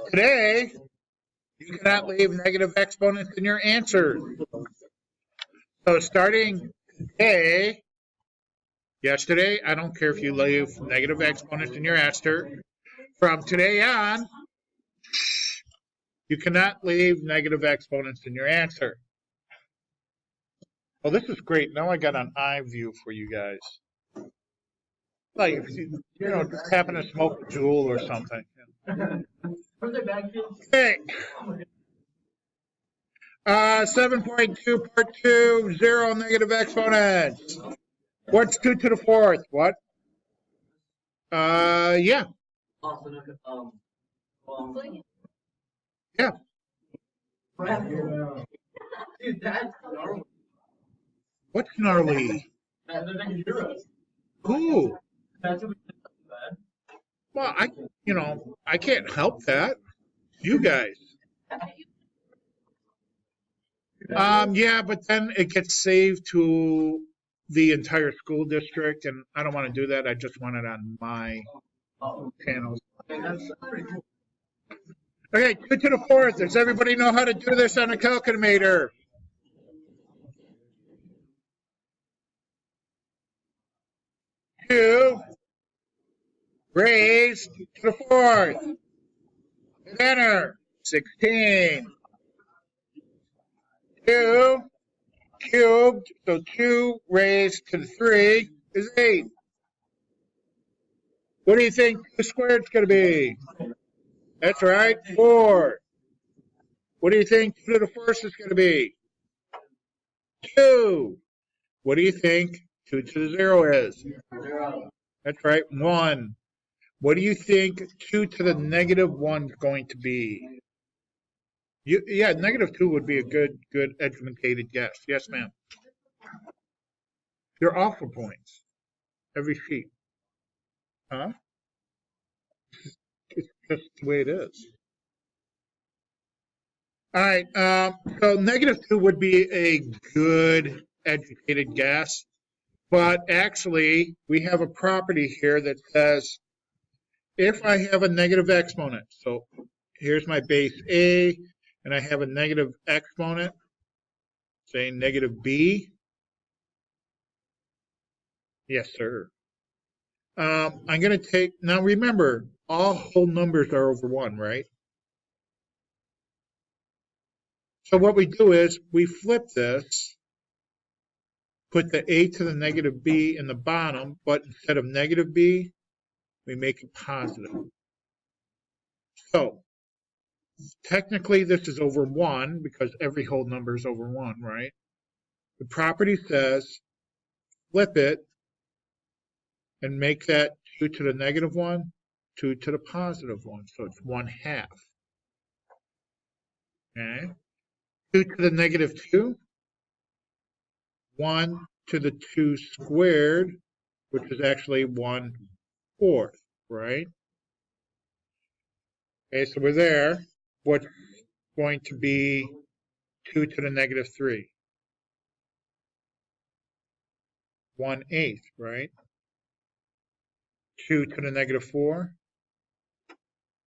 Today, you cannot leave negative exponents in your answers. So starting today, yesterday, I don't care if you leave negative exponents in your answer. From today on, you cannot leave negative exponents in your answer. Well, this is great. Now I got an eye view for you guys. Like, if you just happen to smoke a Juul or something. Okay. 7.2 part 2, 0 negative exponents. What's 2 to the 4th? What? Yeah. Yeah. What's gnarly? Who? Well, I can't help that. You guys. Yeah, but then it gets saved to the entire school district, and I don't want to do that. I just want it on my channels. Okay, 2 to the 4th. Does everybody know how to do this on a calculator? Two raised to the 4th. Enter. 16. 2 cubed, so 2 raised to the 3 is 8. What do you think the squared is going to be? That's right, 4. What do you think 2 to the 1st is going to be? 2. What do you think 2 to the 0 is? 0. That's right, 1. What do you think 2 to the negative 1 is going to be? Yeah, negative 2 would be a good educated guess. Yes, ma'am. They're all for points. Every sheet. Huh? It's just the way it is. All right. So negative 2 would be a good educated guess. But actually, we have a property here that says if I have a negative exponent, so here's my base A, and I have a negative exponent, say negative B. Yes, sir. I'm going to take, now remember, all whole numbers are over 1, right? So what we do is we flip this, put the A to the negative B in the bottom, but instead of negative B, we make it positive. So technically this is over 1 because every whole number is over 1, right? The property says flip it and make that 2 to the negative 1, 2 to the positive 1. So it's 1/2. Okay. 2 to the negative 2, 1 to the 2 squared, which is actually 1/4, right? Okay, so we're there. What's going to be 2 to the negative 3? 1/8, right? 2 to the negative 4,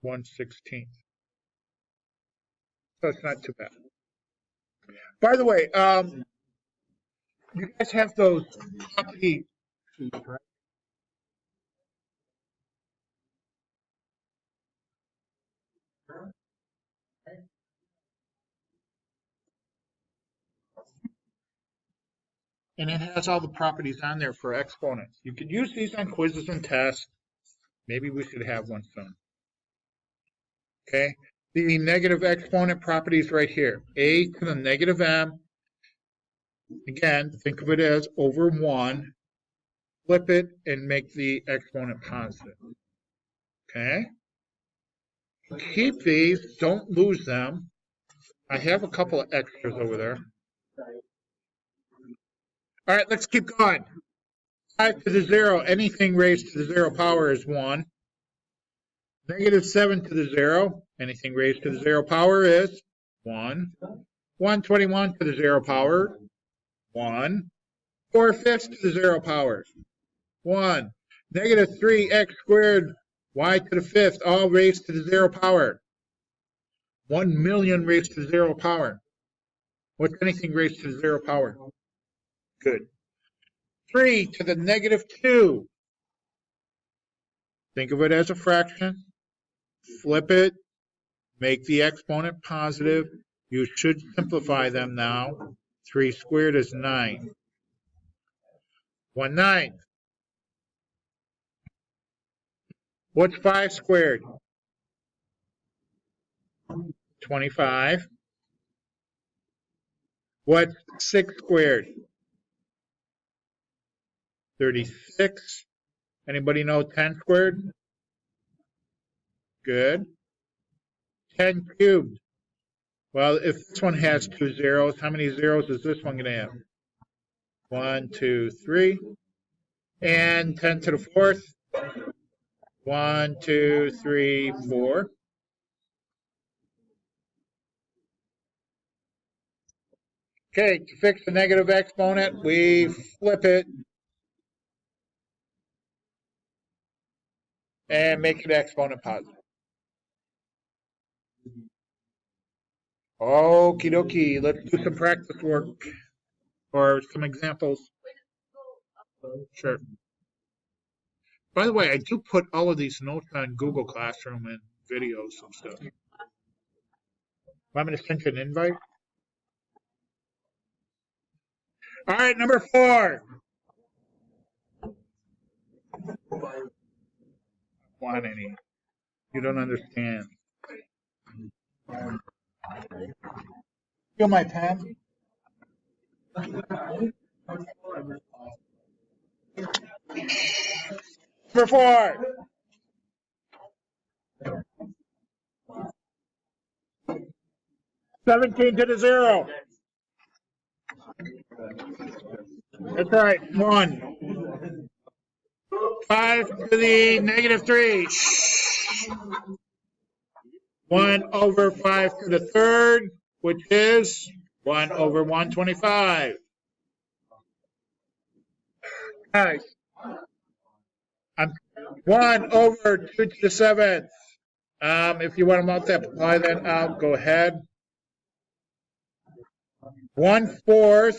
1/16. So it's not too bad. By the way, you guys have those property sheets, right? And it has all the properties on there for exponents. You could use these on quizzes and tests. Maybe we should have one soon. Okay, the negative exponent properties right here. A to the negative m. Again, think of it as over 1. Flip it and make the exponent positive. Okay? Keep these. Don't lose them. I have a couple of extras over there. All right, let's keep going. 5 to the 0. Anything raised to the 0 power is 1. Negative 7 to the 0. Anything raised to the 0 power is 1. 121 to the 0 power, 1. 4/5 to the 0 power, 1. Negative 3x squared y to the 5th, all raised to the 0 power, 1 million raised to 0 power. What's anything raised to 0 power? Good. 3 to the negative 2. Think of it as a fraction. Flip it. Make the exponent positive. You should simplify them now. 3 squared is 9. 1/9. What's 5 squared? 25. What's 6 squared? 36. Anybody know 10 squared? Good. 10 cubed. Well, if this one has 2 zeros, how many zeros is this one going to have? 1, 2, 3. And 10 to the 4th? 1, 2, 3, 4. Okay, to fix the negative exponent, we flip it and make an exponent positive. Okie dokie, let's do some practice work or some examples. Sure. By the way, I do put all of these notes on Google Classroom and videos and stuff. Want me to send you an invite? All right, number 4. Want any? You don't understand. Feel my pen? Number 4. $17 to the 0. That's right. 1. 5 to the negative 3. 1 over 5 to the 3rd, which is 1 over 125. Guys, 1 over 2 to the 7th. If you want to multiply that out, go ahead. 1/4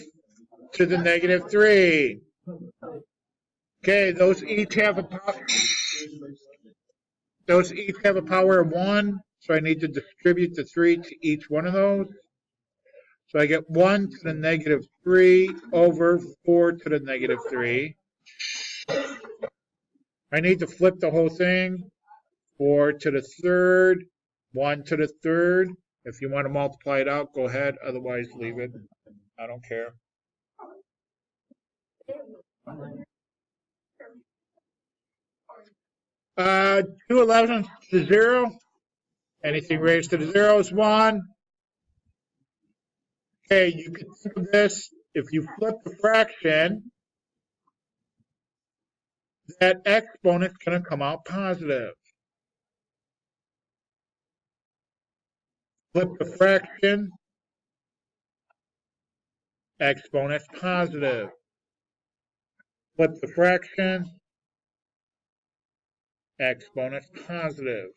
to the negative 3. Okay, those each have a power of 1, so I need to distribute the 3 to each one of those. So I get 1 to the negative 3 over 4 to the negative 3. I need to flip the whole thing. 4 to the 3rd, 1 to the 3rd. If you want to multiply it out, go ahead. Otherwise, leave it. I don't care. 2 11ths to 0. Anything raised to the 0 is 1. Okay, you can think of this. If you flip the fraction, that exponent's going to come out positive. Flip the fraction, exponent's positive. Flip the fraction, exponent's positive.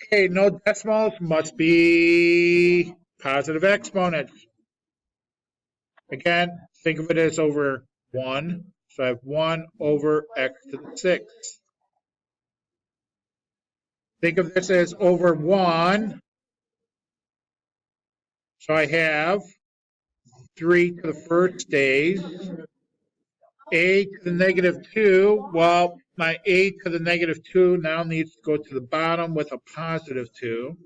Okay, no decimals, must be positive exponents. Again, think of it as over 1. So I have 1 over x to the 6th. Think of this as over 1. So I have 3 to the 1st stays. A to the negative 2. Well, my a to the negative 2 now needs to go to the bottom with a positive 2.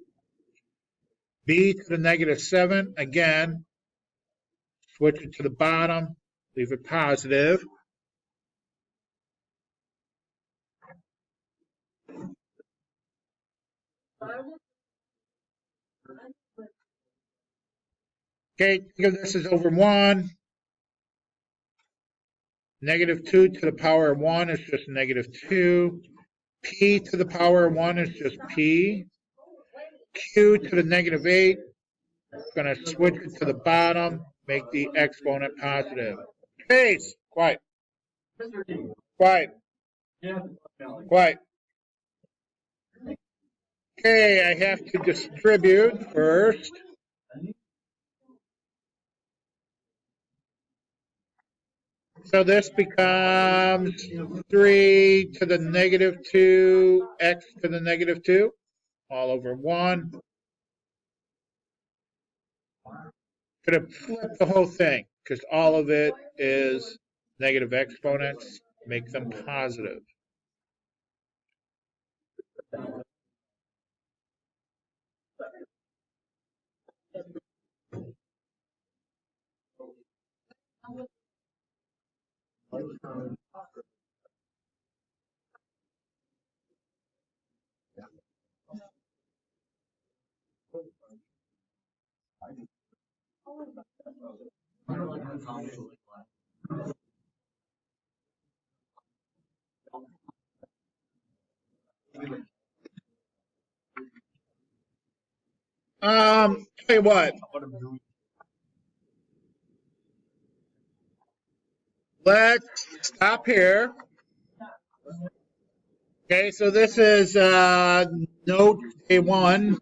B to the negative 7. Again, switch it to the bottom. Leave it positive. Okay, think of this as over 1. Negative 2 to the power of 1 is just negative 2. P to the power of 1 is just P. Q to the negative 8. I'm going to switch it to the bottom, make the exponent positive. Space. Quiet. Quiet. What? Okay, I have to distribute first. So this becomes 3 to the negative 2, x to the negative 2, all over 1. Could have flipped the whole thing because all of it is negative exponents. Make them positive. Tell you what. Let's stop here. Okay, so this is note A1.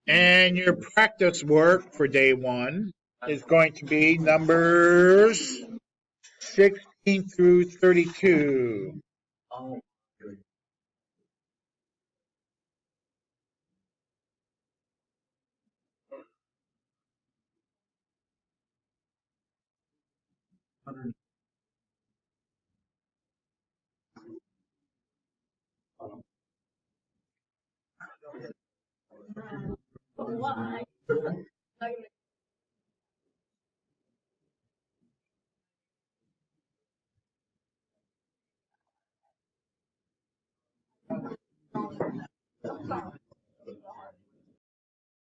And your practice work for day 1 is going to be numbers 16 through 32.